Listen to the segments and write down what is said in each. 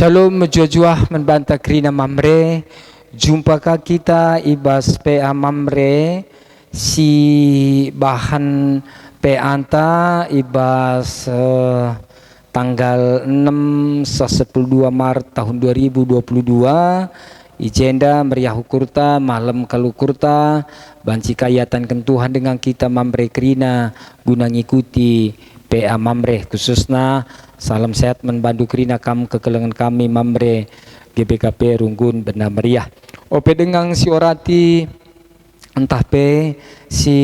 Shalom menjuah membantah kerina mamre. Jumpakah kita ibas PA mamre si bahan PA anta ibas tanggal 6 12 Maret tahun 2022 ijenda meriah ukurta malam kalukurta banci kayatan kentuhan dengan kita mamre kerina guna ngikuti PA mamre khususnya salam sehat membantu kerina kam kekelengan kami mamre GBKP Runggun benar meriah ope dengan si orati entah pe si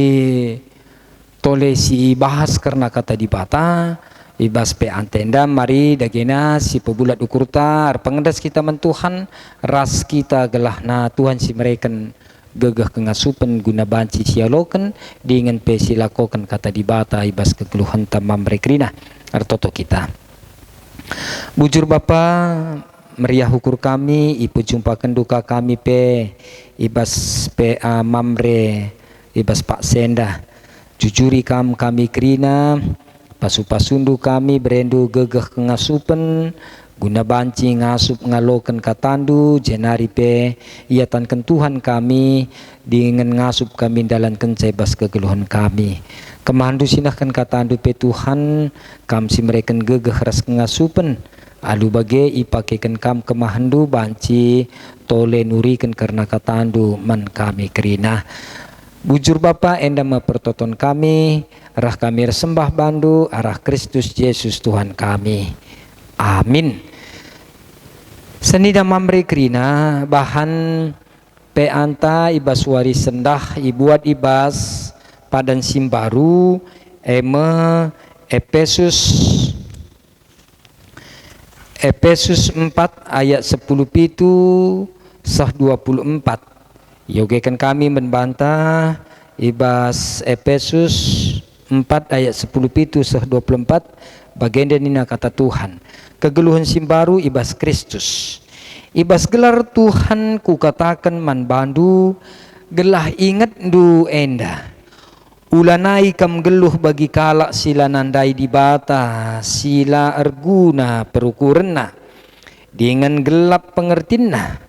tole si bahas karena kata dibata ibas pe antenda mari dagena si pebulat ukurta pengendas kita mentuhan ras kita gelahna Tuhan si mereken gegah kengasupan guna banci sialokan dengan pe silakokan kata dibata ibas kekeluhan tamam mereka artoto kita bujur Bapa meriah ukur kami ipu jumpakan duka kami pe ibas PA mamre ibas Pak Senda jujuri kami kerina pasu-pasundu kami berendu gegah kengasupan guna banci ngasup ngalokan katandu jenari pe iatankan Tuhan kami dengan ngasup kami dalam kencebas kegeluhan kami kemandu sinahkan katandu pe Tuhan kam si mereka gegah ras ngasupan alu bage ipakekan kam kemahandu banci tole nurikan karena katandu man kami kerina bujur Bapa enda mempertonton kami arah kami sembah bandu arah Kristus Yesus Tuhan kami amin. Senida mamre kerina bahan pe anta ibas waris sendah ibuat ibas padan simbaru eme Efesus 4 ayat 10 pitu sah 24 yogekan kami membantah ibas Efesus 4 ayat 10 pitu sah 24 bagenda nina kata Tuhan kegeluhan simbaru ibas Kristus ibas gelar Tuhan ku katakan man bandu gelah ingat du enda ulanai kam geluh bagi kalak sila nandai di bata sila erguna perukurenna dengan gelap pengertinna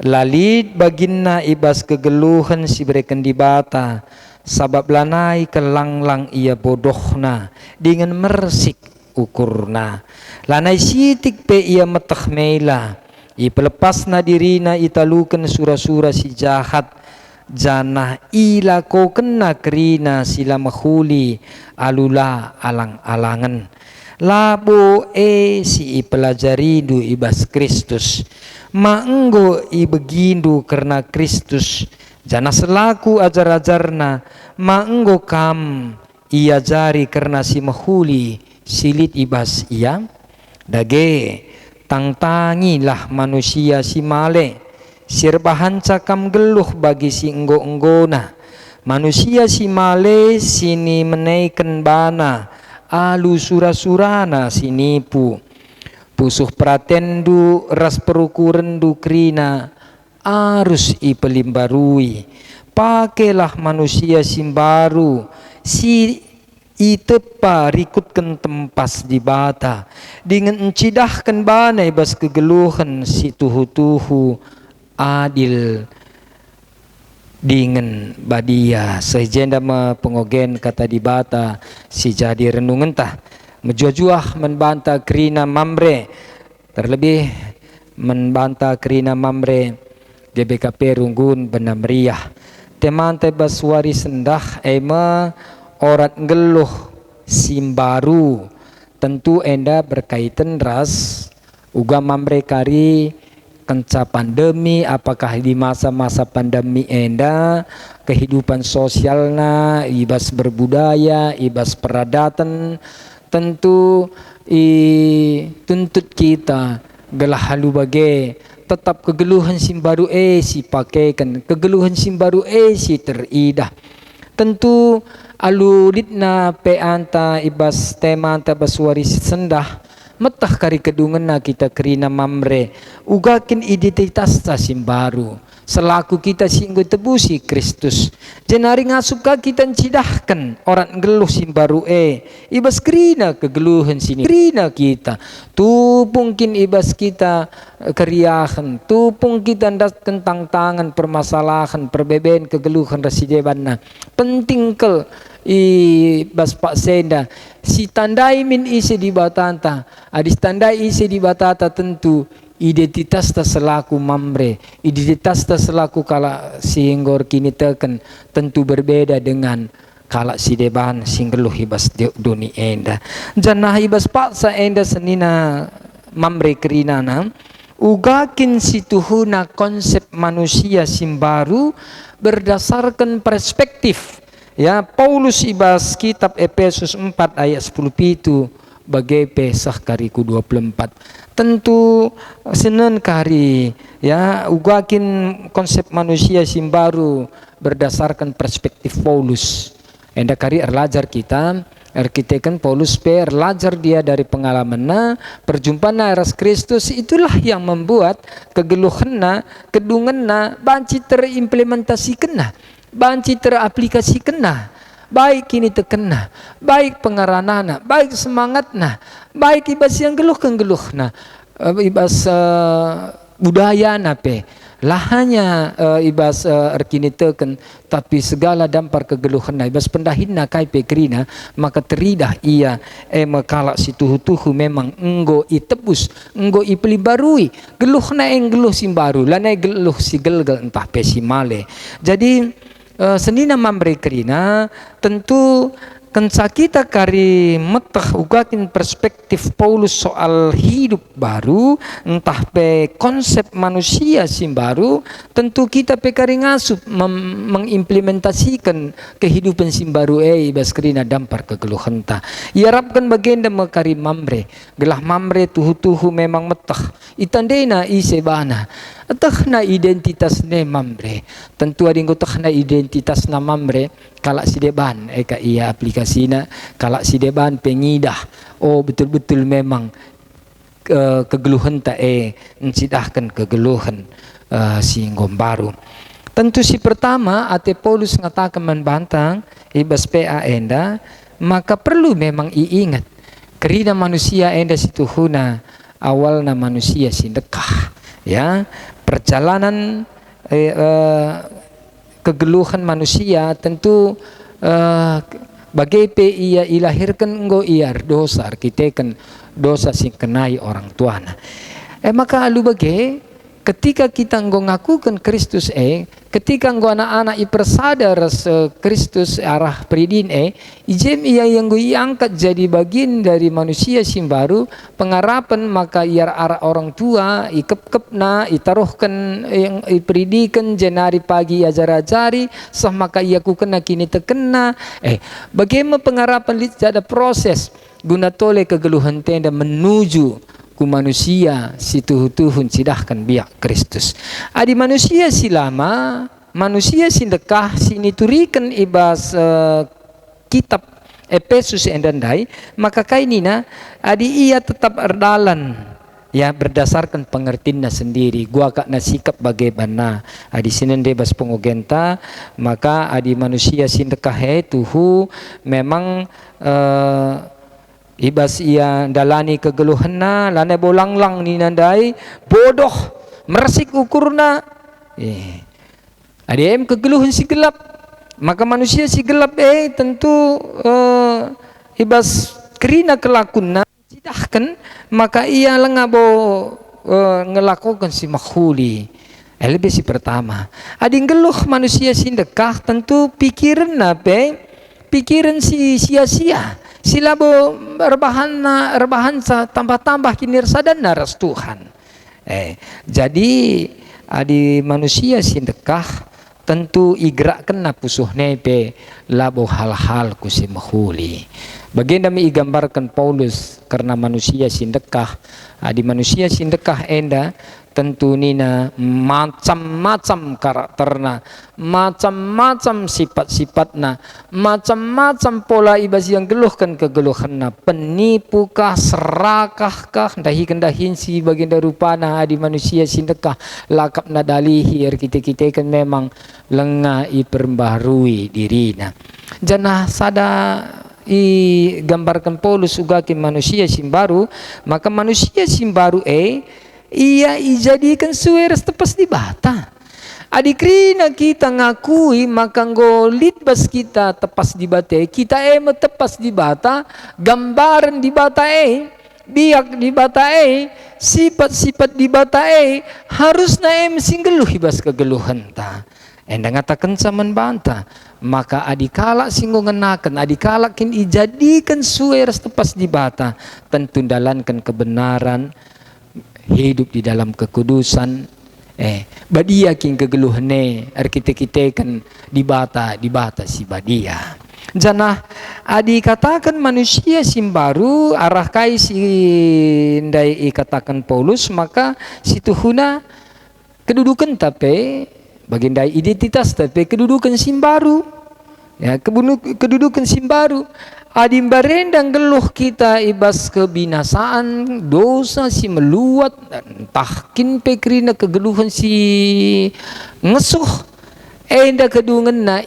lalit baginna ibas kegeluhan si bereken di bata sabab lanai kelanglang ia bodohna dengan mersik ukurna lanai sitik pe ia metah mela i pelepasna dirina italukan sura-sura si jahat janah ila ko kena kerina sila mahuli alula alang-alangan labo si pelajari du ibas Kristus maenggo i begindu karena Kristus jana selaku ajar-ajarna maenggo kam ia jari karena si mahuli silit ibas ia dage tangtangilah manusia si male sirbahan cakam geluh bagi si enggo-enggona manusia si male sini menaikkan bana alu sura-surana sinipu pusuh pratendu ras perukurendu krina arus ipelimbarui pakailah manusia simbaru si itepa rikutkan tempas di bata dengan encidahkan bana ibas kegeluhan si tuhu-tuhu adil dengan badia sejenda pengogen kata di bata si jadi renungan tah menjuah membantah kerina mamre terlebih membantah kerina mamre GBKP Runggun benar meriah teman tebas wari sendah ema orat geluh simbaru tentu enda berkaitan ras uga mamre kari kenca pandemi apakah di masa-masa pandemi enda kehidupan sosialna ibas berbudaya ibas peradatan tentu tuntut kita gelah halu bage tetap kegeluhan simbaru si pakaikan kegeluhan simbaru si teridah tentu alulitna pe anta ibas tema anta baswari sendah metah kari kedungena kita kerina mamre ugakin identitas ta simbaru selaku kita singgo tebusi Kristus jenari ngasup ka kita cidahkan orang geluh simbaru ibas kerina kegeluhan sini kerina kita tupungkin ibas kita keriahan tupung kita ndatkan tangan permasalahan perbeben kegeluhan rasidebanna penting kel ibas Pak Senda si tandai min isi di batanta adis tandai isi di batata tentu identitas ta selaku mamre identitas ta selaku kala singgor kini teken tentu berbeda dengan kala si deban singgeluh hibas doni enda janah hibas paksa enda senina mamre kerinana ugakin situhuna konsep manusia simbaru berdasarkan perspektif ya Paulus ibas kitab Efesus 4 ayat 10 itu bagai Pesah kariku 24 tentu senen kari ya ugakin konsep manusia simbaru berdasarkan perspektif Paulus enda kari erlajar kita arkiteken Paulus erlajar dia dari pengalamannya perjumpaan eras Kristus itulah yang membuat kegeluhanna kedunganna banci terimplementasikanna banci teraplikasikanna baik kini terkena, baik pengaranana, baik semangatna, baik ibas yang geluh-geluhna, ibas budaya nape, lahanya ibas erkini teken, tapi segala dampar kegeluhan ibas pendahinna kai pekrina, maka teridah ia makala si tuhu-tuhu memang enggo itebus, enggo ipelibarui, geluhna geluh simbaru, lanai geluh si gelgel entah pesimale. Jadi senina mamre kerina tentu kensa kita kari metah ugakin perspektif Paulus soal hidup baru entah pe konsep manusia simbaru tentu kita pe kari ngasup mengimplementasikan kehidupan simbaru ibas kerina dampar kegeluhan ta iarapkan bagenda mekari mamre gelah mamre tuhu-tuhu memang metah itandena isebana na identitas ne mamre tentu ada na identitas na mamre kalak si deban eka iya aplikasina kalak si deban pengidah oh betul-betul memang kegeluhan ta mencidahkan kegeluhan si baru tentu si pertama ate Paulus ngatakan membantang ibas PA enda maka perlu memang iingat kerina manusia enda situhuna awalna manusia sindekah ya perjalanan kegeluhan manusia tentu bagai pe ia ilahirkan enggo iar dosa arkiteken dosa sing kenai orang tuana maka alu bagai ketika kita enggo ngakukan Kristus ketika enggo anak-anak ipersada ras Kristus arah peridin ijem ia yang go iangkat jadi bagian dari manusia simbaru pengarapan maka iar arah orang tua ikep-kepna itaruhkan yang iperidikan jenari pagi ajar-ajari sah maka ia ku kena kini terkena bagaimana pengarapan ada proses guna tole kegeluhan tenda menuju ku manusia si tuhu-tuhun sidahkan biak Kristus. Adi manusia si lama, manusia si dekah si niturikan ibas kitab Efesus endandai, maka kainina adi ia tetap erdalan ya berdasarkan pengertiannya sendiri. Gua kak nasikap bagaimana adi sinen bebas pengogenta, maka adi manusia si dekah tuhu memang ibas ia dalani kegeluhanna lane bolanglang ni nandai bodoh meresik ukurna adem kegeluhan si gelap maka manusia si gelap tentu ibas kerina kelakunna cidahkan maka ia lengabo ngelakukan si makhuli lebih si pertama ading geluh manusia si dekah tentu pikiran pikiran si sia-sia silabo rebahan sa tambah-tambah kinirsadan naras Tuhan. Jadi adi manusia sindekah tentu igrakkan na pusuh nepe labo hal-hal kusi mahuli. Baginda mi igambarkan Paulus karena manusia sindekah adi manusia sindekah enda tentu nina macam-macam karakterna, macam-macam sifat-sifatna, macam-macam pola ibas yang geluhkan kegeluhanna, penipukah, serakahkah, dahi-kendahin si baginda rupana adi manusia sindekah lakap nadalihi kita kan memang lengah perbarui dirina. Janah sada i gambarkan Paulus ugaki manusia simbaru, maka manusia simbaru ia ijadikan sueres tepas di bata. Adikrina kita ngakui maka ngolit bas kita tepas di bata, kita tepas di bata, gambaran di bata biak di bata sifat-sifat di bata harus na singgeluh hibas kegeluhan ta. Enda ngatakan saman banta, maka adikala singgo ngenakan, adikala kin ijadikan sueres tepas di bata, tentu dalankan kebenaran, hidup di dalam kekudusan, badia king kegeluhane kita kan di bata si badia. Janah adi katakan manusia simbaru arah kai si ndai katakan Paulus, maka situ huna kedudukan tapi baginda identitas tapi kedudukan simbaru, ya kedudukan simbaru. Adim barendang geluh kita ibas kebinasaan dosa si meluat tahkin pekrina kegeluhan si ngesuh enda kedungenna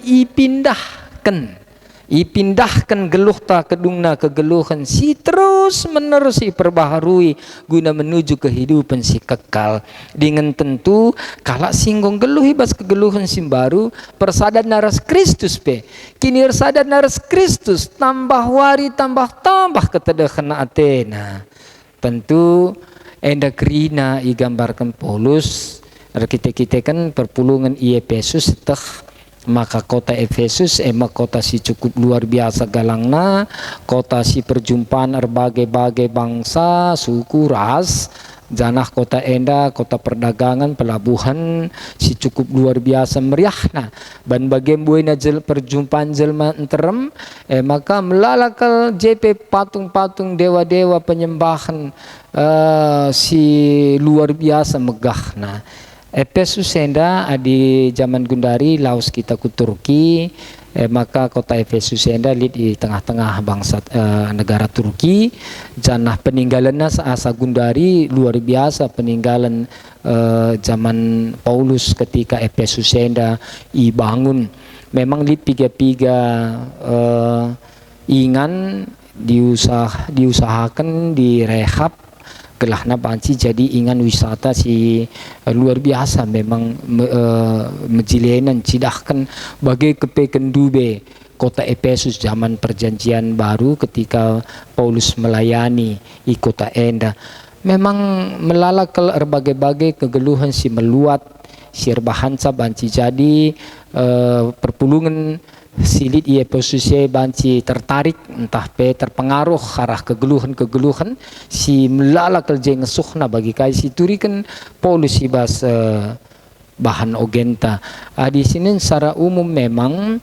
ipindahkan geluh ta kedungna kegeluhan si terus menerus perbaharui guna menuju kehidupan si kekal. Dengan tentu kalak singgung geluh ibas kegeluhan si baru persadan naras Kristus kini persadan naras Kristus tambah wari tambah ketedahan Athena. Tentu enda krina igambarkan Paulus kita kan perpulungan Efesus maka kota Efesus kota si cukup luar biasa galangna, kota si perjumpaan berbagai-bagai bangsa, suku, ras. Janah kota enda, kota perdagangan, pelabuhan si cukup luar biasa meriahna. Dan bagian buina perjumpaan jelma enterem, maka melalakal JP patung-patung dewa-dewa penyembahan si luar biasa megahna. Efesus enda di zaman Gundari laos kita ku Turki, maka kota Efesus enda di tengah-tengah bangsa negara Turki. Janah peninggalannya seasa Gundari luar biasa peninggalan zaman Paulus ketika Efesus enda dibangun. Memang piga-piga ingan diusahakan direhab gelahna banci jadi ingan wisata si luar biasa memang mejilenan cidahkan bagai kepeken dube kota Efesus zaman perjanjian baru ketika Paulus melayani di kota enda. Memang melalakal berbagai-bagai kegeluhan si meluat si erbahansa banci jadi perpulungan silit Efesus banci tertarik entah terpengaruh arah kegeluhan si melala kerja ngesuhna bagi kai si turikan Paulus ibas bahan ogenta. Di sini secara umum memang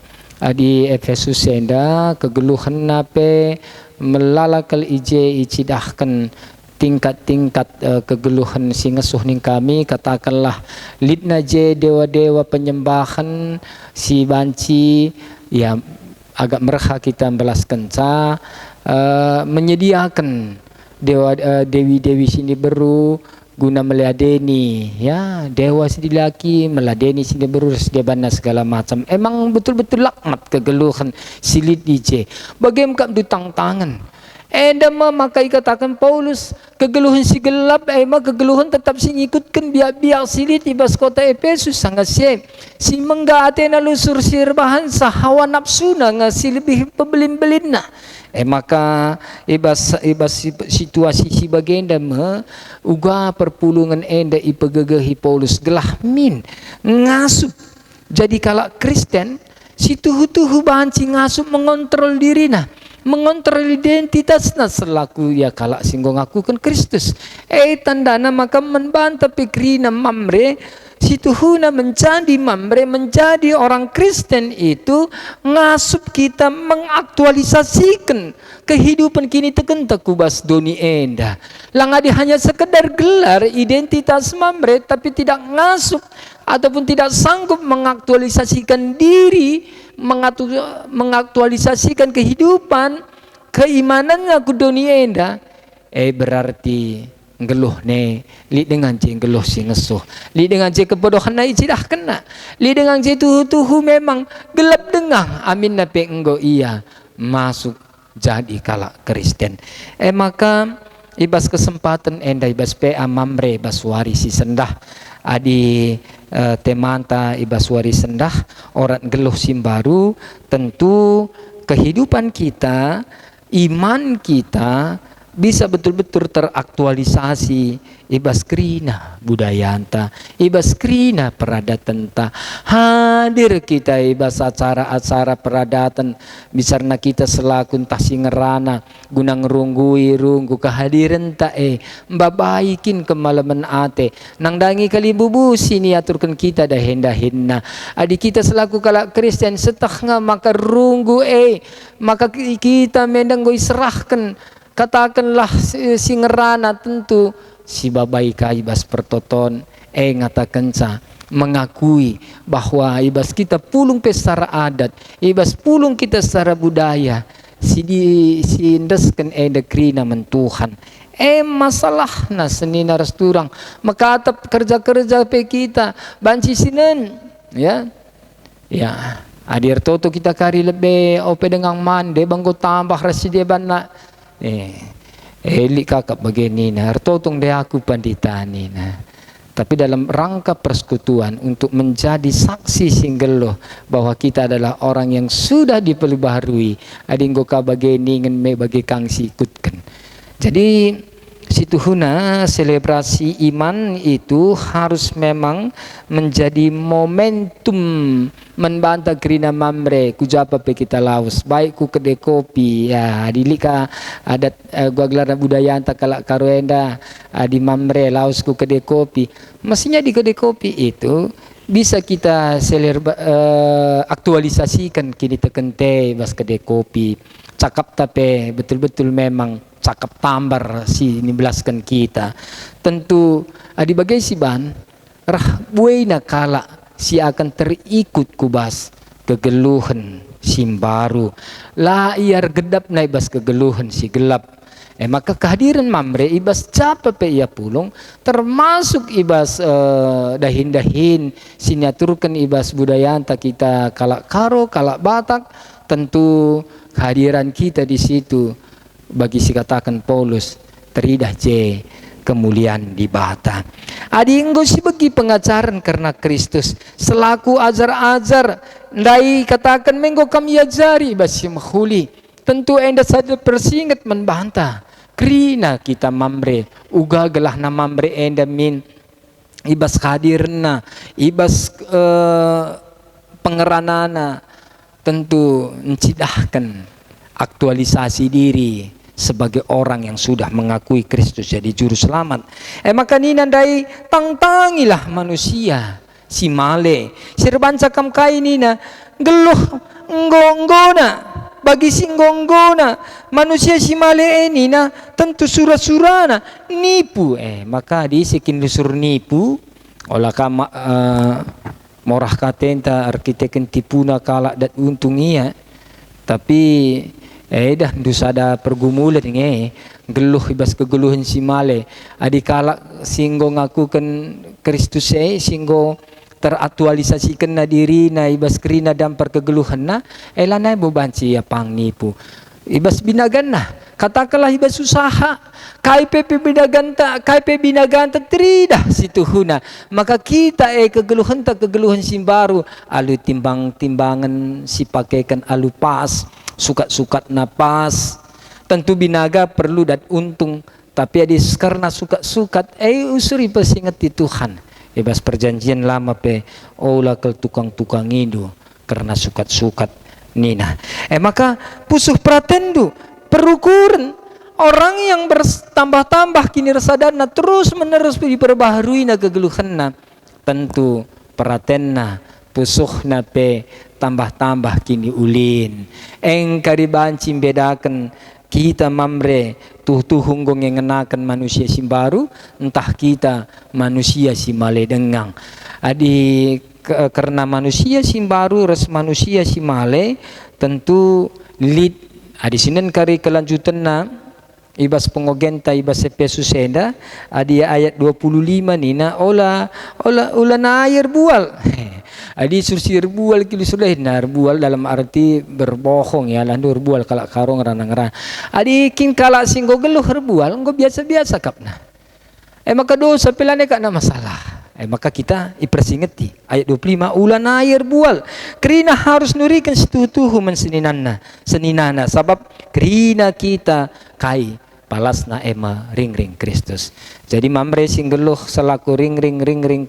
di Efesus enda kegeluhan nape melala kal icidahkan tingkat-tingkat kegeluhan si ngesuh ning kami katakanlah lidna je dewa-dewa penyembahan si banci ya agak merha kita belaskan menyediakan dewi-dewi sini beru guna meladeni ya dewa sini laki meladeni sini beru sedebana segala macam. Emang betul-betul laknat kegeluhan silit DJ bagaimana dutang tangan enda maka katakan Paulus kegeluhan si gelap kegeluhan tetap si ngikutkan biak-biak silit ibas kota Efesus sangat si mengga Athena lusur sirbahan sahawa nafsuna si lebih pebelin-belin maka ibas situasi si bagenda uga perpulungan enda ipegegehi Paulus gelah ngasup jadi kalau Kristen si tuhu-tuhu bahan si ngasup mengontrol dirina mengontrol identitasnya selaku ya kalak singgung aku kan Kristus tandana maka membantah pikrina mamre situhuna menjadi mamre, menjadi orang Kristen itu ngasup kita mengaktualisasikan kehidupan kini teken takubas doni enda. Langadi hanya sekedar gelar identitas mamre, tapi tidak ngasup ataupun tidak sanggup mengaktualisasikan diri, mengaktualisasikan kehidupan, keimanannya ke dunia enda, berarti ngeluh ne li dengan je ngeluh si ngesuh, li dengan je kebodohan na dah kena, li dengan je tuhu memang gelap dengang, amin nape enggo iya masuk jadi kalak Kristen. Maka ibas kesempatan enda ibas pe amamre ibas warisi sendah adi temanta ibas wari sendah orang geluh simbaru, tentu kehidupan kita, iman kita bisa betul-betul teraktualisasi ibas krina budayanta, ibas krina peradatan ta. Hadir kita ibas acara-acara peradatan, bisarna kita selaku entah singerana guna ngerunggui runggu kehadiran ta mbabaikin kemalaman ate nang dangi kalibubu sini aturkan kita dahin-dahinna adi kita selaku kalak Kristen setengah maka runggu maka kita mendanggoi serahkan, katakanlah singerana tentu si babai ka ibas pertoton ngatakan sa mengakui bahwa ibas kita pulung pe secara adat, ibas pulung kita secara budaya si indeskan dekrina mentuhan masalah na senina resturang makatap kerja-kerja pe kita banci sinen ya adir toto kita kari lebih ope dengan mande banggo tambah resideban na li kakap begini na totong de aku panditani na, tapi dalam rangka persekutuan untuk menjadi saksi singgelo bahwa kita adalah orang yang sudah diperbaharui adinggo ka bageni ngen me bagi kang sikutkan. Jadi situhuna selebrasi iman itu harus memang menjadi momentum membantah kerina mamre kujapa pe kita laus baik ku kedai kopi ya dilika adat gua gelar budaya anta kalak karuenda di mamre laus ku kedai kopi, mestinya di kedai kopi itu bisa kita aktualisasikan kini tekente bas kedai kopi cakap tape betul-betul memang cakap tambar si nibelaskan kita. Tentu adi bagai si ban rah buena kala si akan terikut kubas kegeluhan simbaru la iar gedap na ibas kegeluhan si gelap. Maka kehadiran mamre ibas capa pe ia pulung termasuk ibas dahin-dahin siniaturkan ibas budaya anta kita kalak Karo kalak Batak, tentu kehadiran kita di situ bagi si katakan Paulus teridah je kemuliaan di bata. Adi enggo si bagi pengajaran karena Kristus selaku ajar-ajar ndai katakan menggo kami ajari basi mahuli. Tentu enda saja persingat membantah krina kita mamre uga gelah na mamre enda min ibas hadirna ibas pengeranana tentu mencidahkan aktualisasi diri sebagai orang yang sudah mengakui Kristus jadi juru selamat. Maka ni nandai tangtangilah manusia si male sirban cakam kai nina geluh ngonggona bagi si ngonggona manusia si male ini na tentu surah-surana nipu maka di sekin lusur nipu olah kama morah katenta arkiteken tipuna kalak dat untung iya tapi dah dusada pergumulan geluh ibas kegeluhan si male adi kalak singgo ngakukan Kristus singgo teraktualisasikan na diri na ibas krina dampar kegeluhan na elanay bubanci ya pang nipu ibas binagan na katakanlah ibas usaha KP binaganta tridah situhuna maka kita kegeluhan simbaru alu timbangan si pakaikan alu pas sukat-sukat napas tentu binaga perlu dan untung tapi adis karena sukat-sukat usuri pesingat di Tuhan bebas perjanjian lama pe olah ke tukang-tukang itu karena sukat-sukat nina maka pusuh pratendu perukuran orang yang bertambah-tambah kini resadana terus menerus diperbaharui na kegeluhanna tentu peratenna pusuhna pe tambah-tambah kini ulin engkari bancim bedakan kita mamre tuh hunggong yang ngenakan manusia si baru entah kita manusia si male dengang adi karena manusia si baru res manusia si male tentu lid adi sinen kari kelanjutanna ibas pengogenta ibas sepe susenda adi ayat 25 nina ola na air bual adi sursir bual kili suleh nar bual dalam arti berbohong ya landur bual kalak karong ranang adi kin kalak singgo geluh bual engko biasa-biasa kapna maka dosa pelane kak na masalah maka kita ipersingeti ayat 25 ulan air bual kerina harus nurikan setutuhu menseninana seninana sabab kerina kita kai palasna ema ring Kristus. Jadi mamre singgeluh selaku ring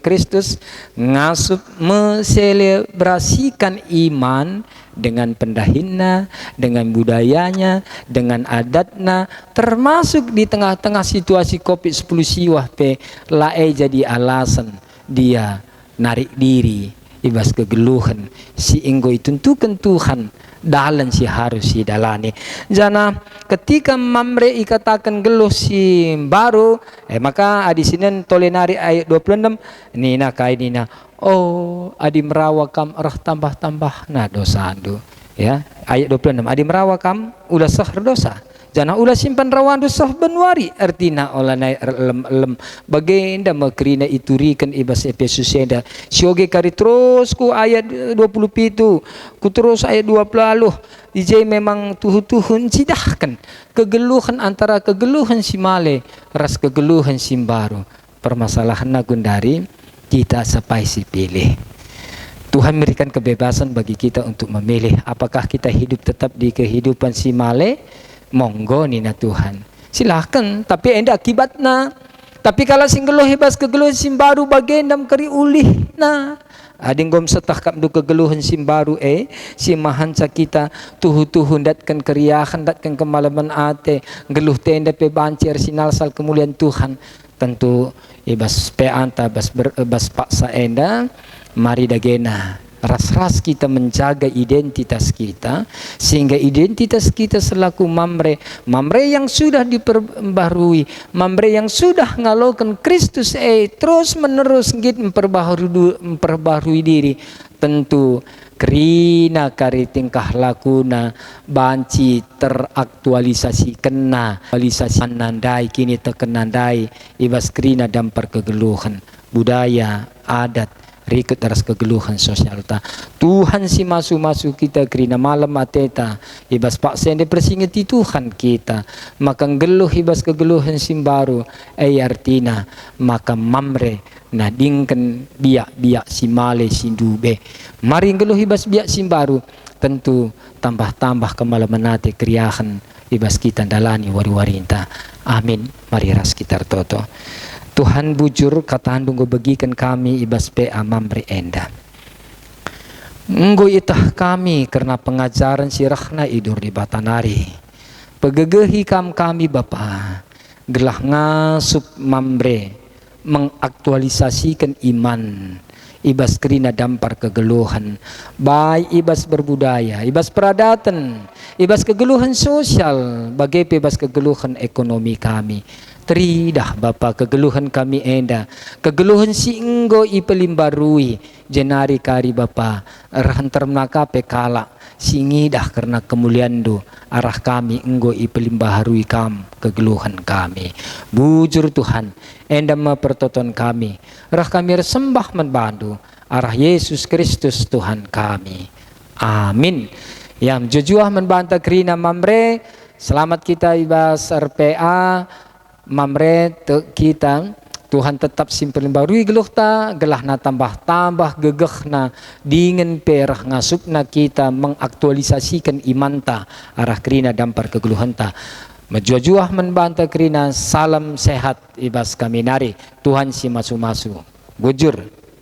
Kristus ngasup meselebrasikan iman dengan pendahinna, dengan budayanya, dengan adatna, termasuk di tengah-tengah situasi COVID-10 siwah pe lae jadi alasan dia narik diri ibas kegeluhan si inggo tentukan Tuhan dalan si harus si dalani jana ketika mamre ikatakan geluh si baru maka adi sinen tolenari ayat 26 nina kai nina oh adi merawa kam rah tambah-tambah na dosa andu ya ayat 26 adi merawa kam ulah sah dosa jana ulah simpan rawan dosa benwari artina olah naik lem bagenda makrina iturikan ibas Efesusenda sioge kari terus ku ayat 27 ku terus ayat 20 DJ memang tuhun cidahkan kegeluhan antara kegeluhan si male ras kegeluhan si baru permasalahan nagundari kita sampai si pilih Tuhan memberikan kebebasan bagi kita untuk memilih apakah kita hidup tetap di kehidupan si male monggo nina Tuhan silahkan tapi enda akibatna tapi kalau singgeluh hebas kegeluhan sim baru bagendam kari ulih nah ading gom setah kapdu kegeluhan sim baru si mahanca kita tuhu datkan keriahan datkan kemalaman ate geluh tenda pe bancer sinal sal kemuliaan Tuhan tentu ibas pe anta bas paksa enda mari dagena ras-ras kita menjaga identitas kita sehingga identitas kita selaku mamre yang sudah diperbarui mamre yang sudah ngalokan Kristus terus menerus gitu memperbarui diri tentu kerina kari tingkah lakuna banci teraktualisasi kena aktualisasi nandai kini tekenandai ibas kerina dampar kegeluhan budaya adat rikut aras kegeluhan sosial ta Tuhan si masu kita kerina malam mateta ibas paksen persingeti Tuhan kita maka geluh ibas kegeluhan simbaru artina maka mamre nadingken biak si male sindube mari geluh ibas biak simbaru tentu tambah-tambah kemalaman nate kriahan ibas kita dalani wari-warinta amin mari ras kita toto Tuhan bujur kata handunggo bagikan kami ibas pe mamre enda. Nggo itah kami karena pengajaran sirahna idur di batanari. Pegegehi kami Bapa. Gelah ngasup mamre mengaktualisasikan iman. Ibas kerina dampar kegeluhan. Baik ibas berbudaya, ibas peradatan, ibas kegeluhan sosial, bagai ibas kegeluhan ekonomi kami. Teridah Bapa kegeluhan kami enda kegeluhan si enggo ipelimbarui jenari kari Bapa rantar menaka pekala singidah karena kemuliaan do arah kami enggo ipelimbarui kam kegeluhan kami bujur Tuhan enda mempertonton kami arah kami sembah membantu arah Yesus Kristus Tuhan kami amin yang jujuah membantah kerina mamre selamat kita ibas RPA mamre kita Tuhan tetap simpel barui geluh ta gelah na tambah-tambah gegeh na dingin perah ngasupna kita mengaktualisasikan iman ta arah kerina dampar kegeluhan ta menjuah membantah kerina salam sehat ibas kami nari Tuhan si masu-masu bujur